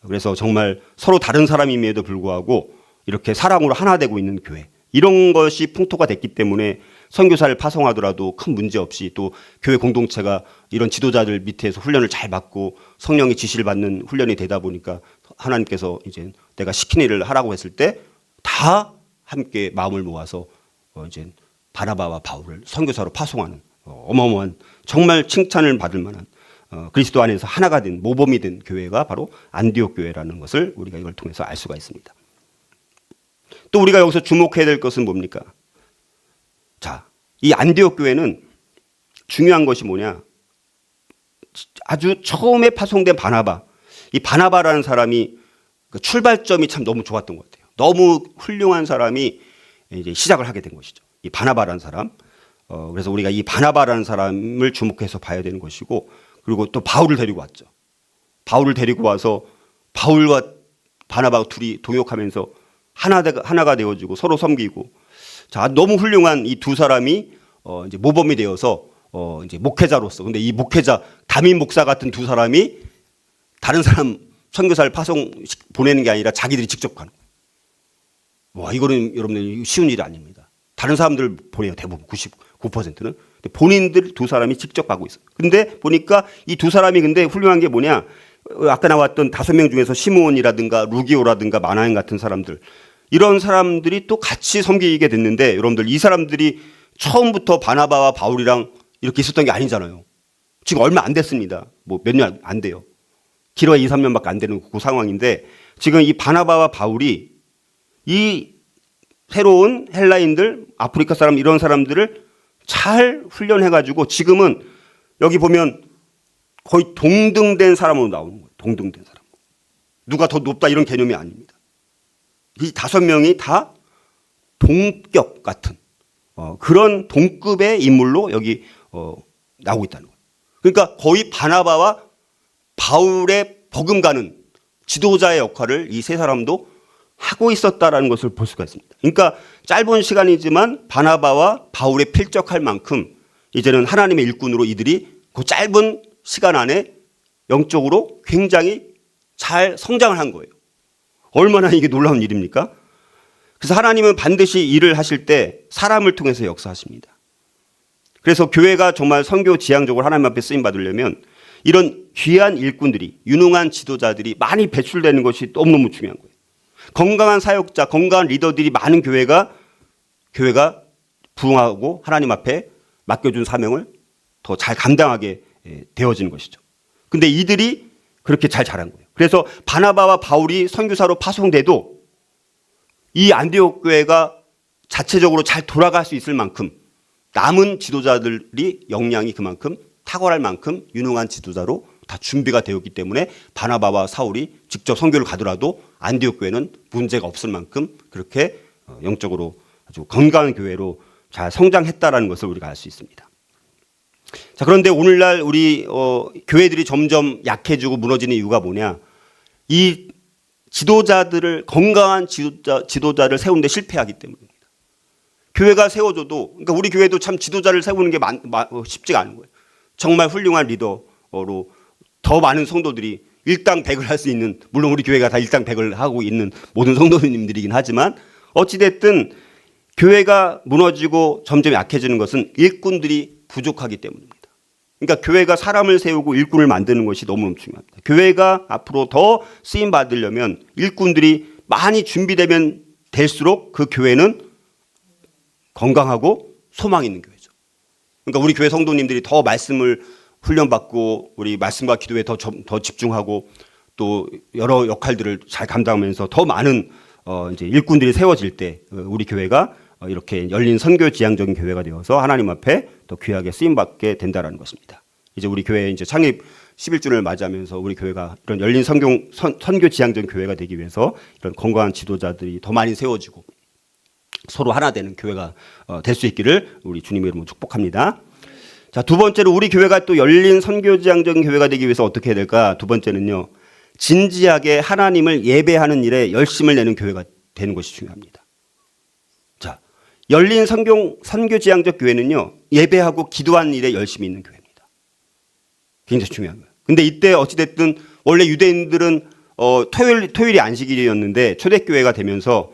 그래서 정말 서로 다른 사람임에도 불구하고 이렇게 사랑으로 하나 되고 있는 교회, 이런 것이 풍토가 됐기 때문에 선교사를 파송하더라도 큰 문제 없이 또 교회 공동체가 이런 지도자들 밑에서 훈련을 잘 받고 성령의 지시를 받는 훈련이 되다 보니까 하나님께서 이제 내가 시킨 일을 하라고 했을 때 다 함께 마음을 모아서 이제 바나바와 바울을 선교사로 파송하는 어마어마한 정말 칭찬을 받을 만한 그리스도 안에서 하나가 된 모범이 된 교회가 바로 안디옥 교회라는 것을 우리가 이걸 통해서 알 수가 있습니다. 또 우리가 여기서 주목해야 될 것은 뭡니까? 자, 이 안디옥 교회는 중요한 것이 뭐냐? 아주 처음에 파송된 바나바, 이 바나바라는 사람이 그 출발점이 참 너무 좋았던 것 같아요. 너무 훌륭한 사람이 이제 시작을 하게 된 것이죠. 이 바나바라는 사람. 그래서 우리가 이 바나바라는 사람을 주목해서 봐야 되는 것이고, 그리고 또 바울을 데리고 왔죠. 바울을 데리고 와서 바울과 바나바가 둘이 동역하면서 하나가 되어지고 서로 섬기고, 자, 너무 훌륭한 이 두 사람이 이제 모범이 되어서 이제 목회자로서, 근데 이 목회자 담임 목사 같은 두 사람이 다른 사람 선교사를 파송 보내는 게 아니라 자기들이 직접 가는 거예요. 와, 이거는 여러분들 쉬운 일이 아닙니다. 다른 사람들 보내요. 대부분 99%는. 본인들 두 사람이 직접 가고 있어요. 근데 보니까 이 두 사람이 근데 훌륭한 게 뭐냐? 아까 나왔던 5명 중에서 시므온이라든가 루기오라든가 마나행 같은 사람들, 이런 사람들이 또 같이 섬기게 됐는데, 여러분들 이 사람들이 처음부터 바나바와 바울이랑 이렇게 있었던 게 아니잖아요. 지금 얼마 안 됐습니다. 뭐 몇 년 안 돼요. 길어야 2, 3년밖에 안 되는 그 상황인데, 지금 이 바나바와 바울이 이 새로운 헬라인들, 아프리카 사람, 이런 사람들을 잘 훈련해가지고 지금은 여기 보면 거의 동등된 사람으로 나오는 거예요. 동등된 사람. 누가 더 높다 이런 개념이 아닙니다. 이 5명이 다 동격 같은 그런 동급의 인물로 여기 나오고 있다는 거예요. 그러니까 거의 바나바와 바울의 버금가는 지도자의 역할을 이 세 사람도 하고 있었다라는 것을 볼 수가 있습니다. 그러니까 짧은 시간이지만 바나바와 바울에 필적할 만큼 이제는 하나님의 일꾼으로 이들이 그 짧은 시간 안에 영적으로 굉장히 잘 성장을 한 거예요. 얼마나 이게 놀라운 일입니까? 그래서 하나님은 반드시 일을 하실 때 사람을 통해서 역사하십니다. 그래서 교회가 정말 선교 지향적으로 하나님 앞에 쓰임 받으려면 이런 귀한 일꾼들이, 유능한 지도자들이 많이 배출되는 것이 너무너무 중요한 거예요. 건강한 사역자, 건강한 리더들이 많은 교회가 부흥하고 하나님 앞에 맡겨준 사명을 더 잘 감당하게 되어지는 것이죠. 근데 이들이 그렇게 잘 자란 거예요. 그래서 바나바와 바울이 선교사로 파송돼도 이 안디옥 교회가 자체적으로 잘 돌아갈 수 있을 만큼 남은 지도자들이 역량이 그만큼 탁월할 만큼 유능한 지도자로 다 준비가 되었기 때문에 바나바와 사울이 직접 선교를 가더라도 안디옥 교회는 문제가 없을 만큼 그렇게 영적으로 아주 건강한 교회로 잘 성장했다라는 것을 우리가 알 수 있습니다. 자, 그런데 오늘날 우리 교회들이 점점 약해지고 무너지는 이유가 뭐냐? 이 지도자들을, 건강한 지도자를 세우는 데 실패하기 때문입니다. 교회가 세워져도, 그러니까 우리 교회도 참 지도자를 세우는 게 쉽지가 않은 거예요. 정말 훌륭한 리더로 더 많은 성도들이 일당백을 할 수 있는, 물론 우리 교회가 다 일당백을 하고 있는 모든 성도님들이긴 하지만 어찌됐든 교회가 무너지고 점점 약해지는 것은 일꾼들이 부족하기 때문입니다. 그러니까 교회가 사람을 세우고 일꾼을 만드는 것이 너무너무 중요합니다. 교회가 앞으로 더 쓰임 받으려면 일꾼들이 많이 준비되면 될수록 그 교회는 건강하고 소망 있는 교회죠. 그러니까 우리 교회 성도님들이 더 말씀을 훈련받고 우리 말씀과 기도에 더 집중하고 또 여러 역할들을 잘 감당하면서 더 많은 이제 일꾼들이 세워질 때 우리 교회가 이렇게 열린 선교 지향적인 교회가 되어서 하나님 앞에 더 귀하게 쓰임 받게 된다라는 것입니다. 이제 우리 교회 이제 창립 11주년을 맞이하면서 우리 교회가 이런 열린 선교 지향적인 교회가 되기 위해서 이런 건강한 지도자들이 더 많이 세워지고 서로 하나 되는 교회가 될 수 있기를 우리 주님의 이름으로 축복합니다. 자, 두 번째로 우리 교회가 또 열린 선교지향적인 교회가 되기 위해서 어떻게 해야 될까? 두 번째는요, 진지하게 하나님을 예배하는 일에 열심을 내는 교회가 되는 것이 중요합니다. 자, 열린 선교지향적 교회는요, 예배하고 기도하는 일에 열심히 있는 교회입니다. 굉장히 중요한 거예요. 근데 이때 어찌됐든 원래 유대인들은 토요일이 안식일이었는데 초대교회가 되면서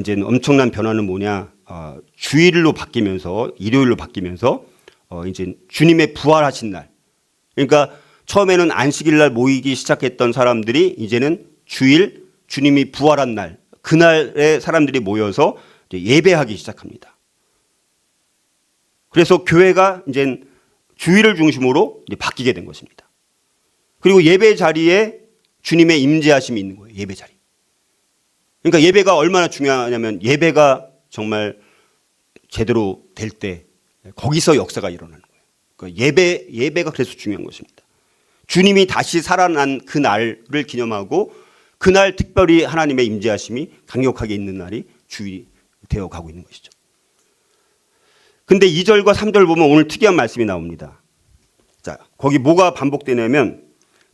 이제는 엄청난 변화는 뭐냐? 주일로 바뀌면서 일요일로 바뀌면서 이제 주님의 부활하신 날, 그러니까 처음에는 안식일 날 모이기 시작했던 사람들이 이제는 주일 주님이 부활한 날, 그날에 사람들이 모여서 이제 예배하기 시작합니다. 그래서 교회가 이제 주일을 중심으로 이제 바뀌게 된 것입니다. 그리고 예배 자리에 주님의 임재하심이 있는 거예요. 예배 자리. 그러니까 예배가 얼마나 중요하냐면 예배가 정말 제대로 될 때 거기서 역사가 일어나는 거예요. 그러니까 예배가 그래서 중요한 것입니다. 주님이 다시 살아난 그 날을 기념하고 그날 특별히 하나님의 임재하심이 강력하게 있는 날이 주일이 되어 가고 있는 것이죠. 근데 2절과 3절 보면 오늘 특이한 말씀이 나옵니다. 자, 거기 뭐가 반복되냐면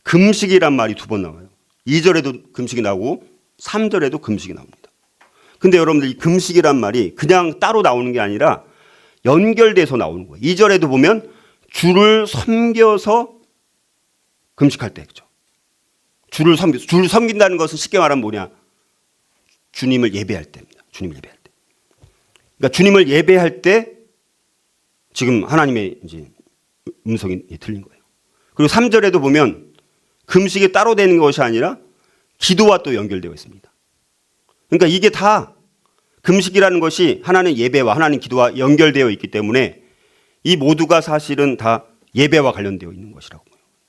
금식이란 말이 2번 나와요. 2절에도 금식이 나오고 3절에도 금식이 나옵니다. 근데 여러분들 이 금식이란 말이 그냥 따로 나오는 게 아니라 연결돼서 나오는 거예요. 2절에도 보면 주를 섬겨서 금식할 때, 그죠? 주를 섬긴다는 것은 쉽게 말하면 뭐냐? 주님을 예배할 때입니다. 주님을 예배할 때. 그러니까 주님을 예배할 때 지금 하나님의 이제 음성이 들린 거예요. 그리고 3절에도 보면 금식이 따로 되는 것이 아니라 기도와 또 연결되어 있습니다. 그러니까 이게 다 금식이라는 것이 하나는 예배와 하나는 기도와 연결되어 있기 때문에 이 모두가 사실은 다 예배와 관련되어 있는 것이라고.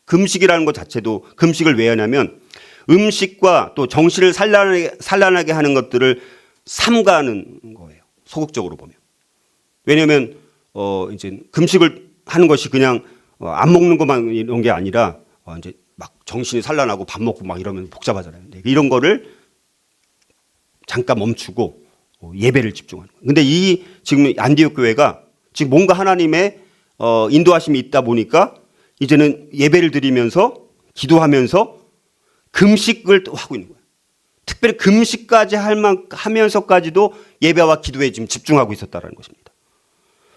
금식이라는 것 자체도 금식을 왜 하냐면 음식과 또 정신을 산란하게 하는 것들을 삼가하는 거예요. 소극적으로 보면. 왜냐하면 이제 금식을 하는 것이 그냥 안 먹는 것만 이런 게 아니라 이제 막 정신이 산란하고 밥 먹고 막 이러면 복잡하잖아요. 이런 거를 잠깐 멈추고 예배를 집중하는 거예요. 근데 이 지금 안디옥 교회가 지금 뭔가 하나님의 인도하심이 있다 보니까 이제는 예배를 드리면서 기도하면서 금식을 또 하고 있는 거예요. 특별히 금식까지 하면서까지도 예배와 기도에 지금 집중하고 있었다는 것입니다.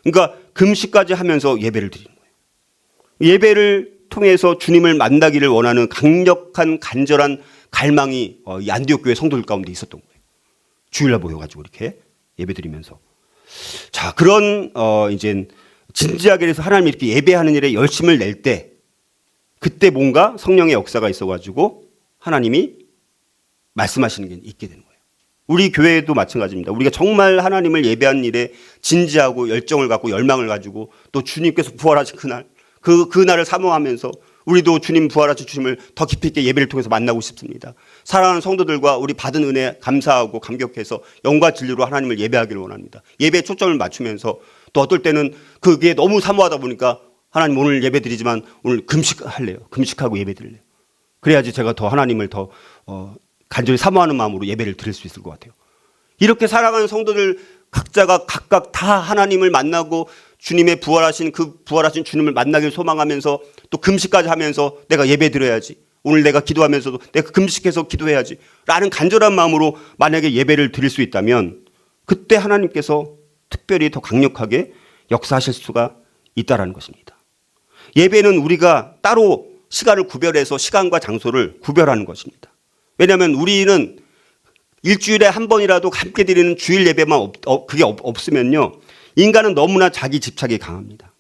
그러니까 금식까지 하면서 예배를 드리는 거예요. 예배를 통해서 주님을 만나기를 원하는 강력한 간절한 갈망이 이 안디옥 교회 성도들 가운데 있었던 거예요. 주일날 모여가지고 이렇게 예배 드리면서. 자, 그런 이제 진지하게 해서 하나님 이렇게 예배하는 일에 열심을 낼 때 그때 뭔가 성령의 역사가 있어가지고 하나님이 말씀하시는 게 있게 되는 거예요. 우리 교회도 마찬가지입니다. 우리가 정말 하나님을 예배하는 일에 진지하고 열정을 갖고 열망을 가지고 또 주님께서 부활하신 그날 그날을 사모하면서 우리도 주님 부활하신 주님을 더 깊이 있게 예배를 통해서 만나고 싶습니다. 사랑하는 성도들과 우리 받은 은혜 감사하고 감격해서 영과 진리로 하나님을 예배하기를 원합니다. 예배에 초점을 맞추면서 또 어떨 때는 그게 너무 사모하다 보니까 하나님 오늘 예배 드리지만 오늘 금식할래요. 금식하고 예배 드릴래요. 그래야지 제가 더 하나님을 더 간절히 사모하는 마음으로 예배를 드릴 수 있을 것 같아요. 이렇게 사랑하는 성도들 각자가 각각 다 하나님을 만나고 주님의 부활하신 주님을 만나길 소망하면서 또 금식까지 하면서 내가 예배 드려야지. 오늘 내가 기도하면서도 내가 금식해서 기도해야지. 라는 간절한 마음으로 만약에 예배를 드릴 수 있다면 그때 하나님께서 특별히 더 강력하게 역사하실 수가 있다는 것입니다. 예배는 우리가 따로 시간을 구별해서 시간과 장소를 구별하는 것입니다. 왜냐하면 우리는 일주일에 한 번이라도 함께 드리는 주일 예배만 그게 없으면요. 인간은 너무나 자기 집착이 강합니다.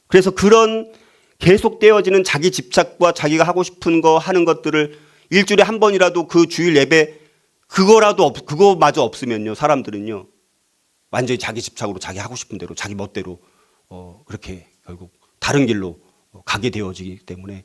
그래서 그런 계속되어지는 자기 집착과 자기가 하고 싶은 거 하는 것들을 일주일에 한 번이라도 그 주일 예배 그거마저 없으면요. 사람들은요. 완전히 자기 집착으로 자기 하고 싶은 대로 자기 멋대로 그렇게 결국 다른 길로 가게 되어지기 때문에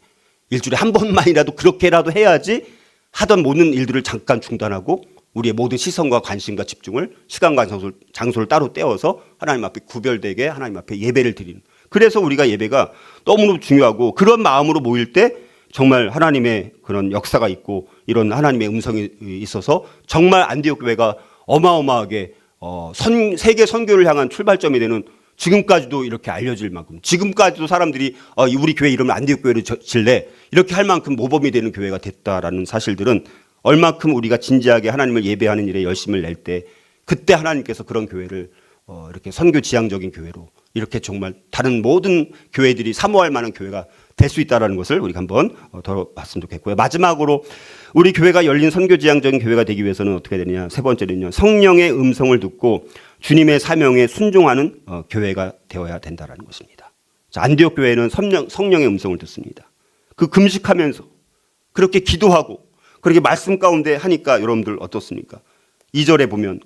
일주일에 한 번만이라도 그렇게라도 해야지 하던 모든 일들을 잠깐 중단하고 우리의 모든 시선과 관심과 집중을 시간과 장소를 따로 떼어서 하나님 앞에 구별되게 하나님 앞에 예배를 드리는. 그래서 우리가 예배가 너무너무 중요하고 그런 마음으로 모일 때 정말 하나님의 그런 역사가 있고 이런 하나님의 음성이 있어서 정말 안디옥 교회가 어마어마하게 세계 선교를 향한 출발점이 되는 지금까지도 이렇게 알려질 만큼 지금까지도 사람들이 우리 교회 이름을 안디옥 교회로 질래 이렇게 할 만큼 모범이 되는 교회가 됐다라는 사실들은 얼마큼 우리가 진지하게 하나님을 예배하는 일에 열심을 낼 때 그때 하나님께서 그런 교회를 이렇게 선교 지향적인 교회로 이렇게 정말 다른 모든 교회들이 사모할 만한 교회가 될 수 있다라는 것을 우리가 한번 더 봤으면 좋겠고요. 마지막으로 우리 교회가 열린 선교지향적인 교회가 되기 위해서는 어떻게 되느냐. 세 번째는요. 성령의 음성을 듣고 주님의 사명에 순종하는 교회가 되어야 된다라는 것입니다. 자, 안디옥 교회는 성령의 음성을 듣습니다. 그 금식하면서 그렇게 기도하고 그렇게 말씀 가운데 하니까 여러분들 어떻습니까? 2절에 보면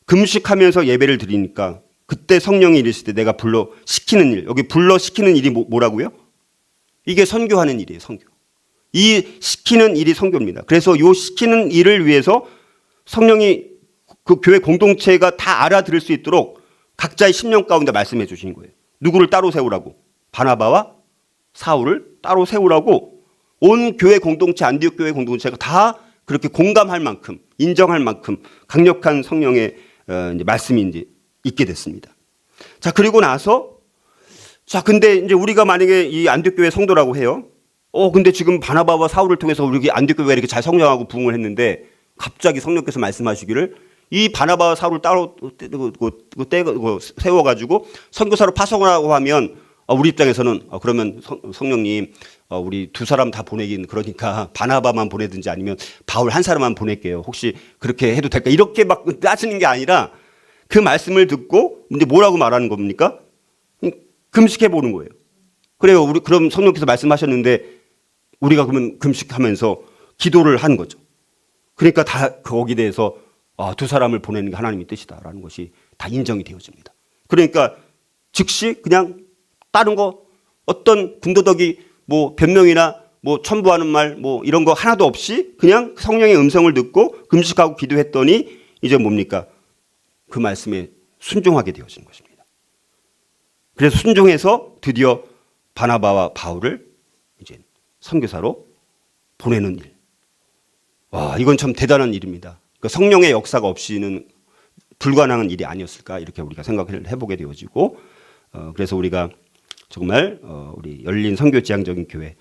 금식하면서 예배를 드리니까 그때 성령이 이르실 때 내가 불러 시키는 일, 여기 불러 시키는 일이 뭐라고요? 이게 선교하는 일이에요. 선교. 이 시키는 일이 선교입니다. 그래서 이 시키는 일을 위해서 성령이 그 교회 공동체가 다 알아들을 수 있도록 각자의 심령 가운데 말씀해 주신 거예요. 누구를 따로 세우라고? 바나바와 사울을 따로 세우라고 온 교회 공동체, 안디옥 교회 공동체가 다 그렇게 공감할 만큼, 인정할 만큼 강력한 성령의 이제 말씀이 이제 있게 됐습니다. 자, 그리고 나서 자, 근데 이제 우리가 만약에 이 안디옥 교회 성도라고 해요. 근데 지금 바나바와 사울을 통해서 우리 안디옥 교회가 이렇게 잘 성장하고 부흥을 했는데 갑자기 성령께서 말씀하시기를 이 바나바와 사울을 따로 세워가지고 선교사로 파송하라고 하면 우리 입장에서는 그러면 성령님 우리 두 사람 다 보내긴 그러니까 바나바만 보내든지 아니면 바울 한 사람만 보낼게요. 혹시 그렇게 해도 될까? 이렇게 막 따지는 게 아니라 그 말씀을 듣고 이제 뭐라고 말하는 겁니까? 금식해 보는 거예요. 그래요. 우리 그럼 성령께서 말씀하셨는데 우리가 그러면 금식하면서 기도를 하는 거죠. 그러니까 다 거기에 대해서 두 사람을 보내는 게 하나님의 뜻이다라는 것이 다 인정이 되어집니다. 그러니까 즉시 그냥 다른 거 어떤 군더더기 뭐 변명이나 뭐 첨부하는 말 뭐 이런 거 하나도 없이 그냥 성령의 음성을 듣고 금식하고 기도했더니 이제 뭡니까? 그 말씀에 순종하게 되어지는 것입니다. 그래서 순종해서 드디어 바나바와 바울을 이제 선교사로 보내는 일. 와, 이건 참 대단한 일입니다. 그러니까 성령의 역사가 없이는 불가능한 일이 아니었을까 이렇게 우리가 생각을 해보게 되어지고 그래서 우리가 정말 우리 열린 선교지향적인 교회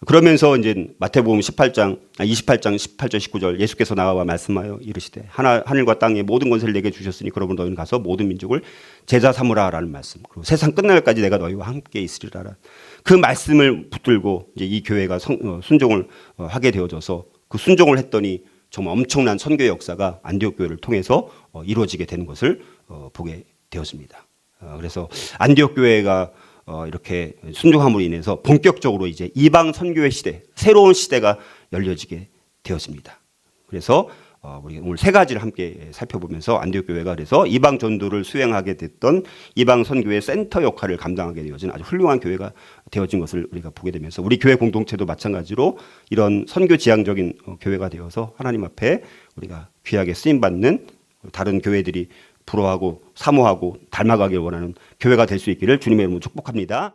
그러면서 이제 마태복음 28장 18절 19절 예수께서 나와 말씀하여 이르시되 하늘과 땅의 모든 권세를 내게 주셨으니 그러므로 너희는 가서 모든 민족을 제자 삼으라라는 말씀. 그리고 세상 끝날까지 내가 너희와 함께 있으리라. 그 말씀을 붙들고 이제 이 교회가 순종을 하게 되어져서 그 순종을 했더니 정말 엄청난 선교의 역사가 안디옥 교회를 통해서 이루어지게 되는 것을 보게 되었습니다. 그래서 안디옥 교회가 이렇게 순종함으로 인해서 본격적으로 이제 이방 선교의 시대, 새로운 시대가 열려지게 되었습니다. 그래서 우리 오늘 세 가지를 함께 살펴보면서 안디옥 교회가 그래서 이방 전도를 수행하게 됐던 이방 선교의 센터 역할을 감당하게 되어진 아주 훌륭한 교회가 되어진 것을 우리가 보게 되면서 우리 교회 공동체도 마찬가지로 이런 선교 지향적인 교회가 되어서 하나님 앞에 우리가 귀하게 쓰임 받는 다른 교회들이 부러워하고 사모하고 닮아가길 원하는 교회가 될 수 있기를 주님의 이름으로 축복합니다.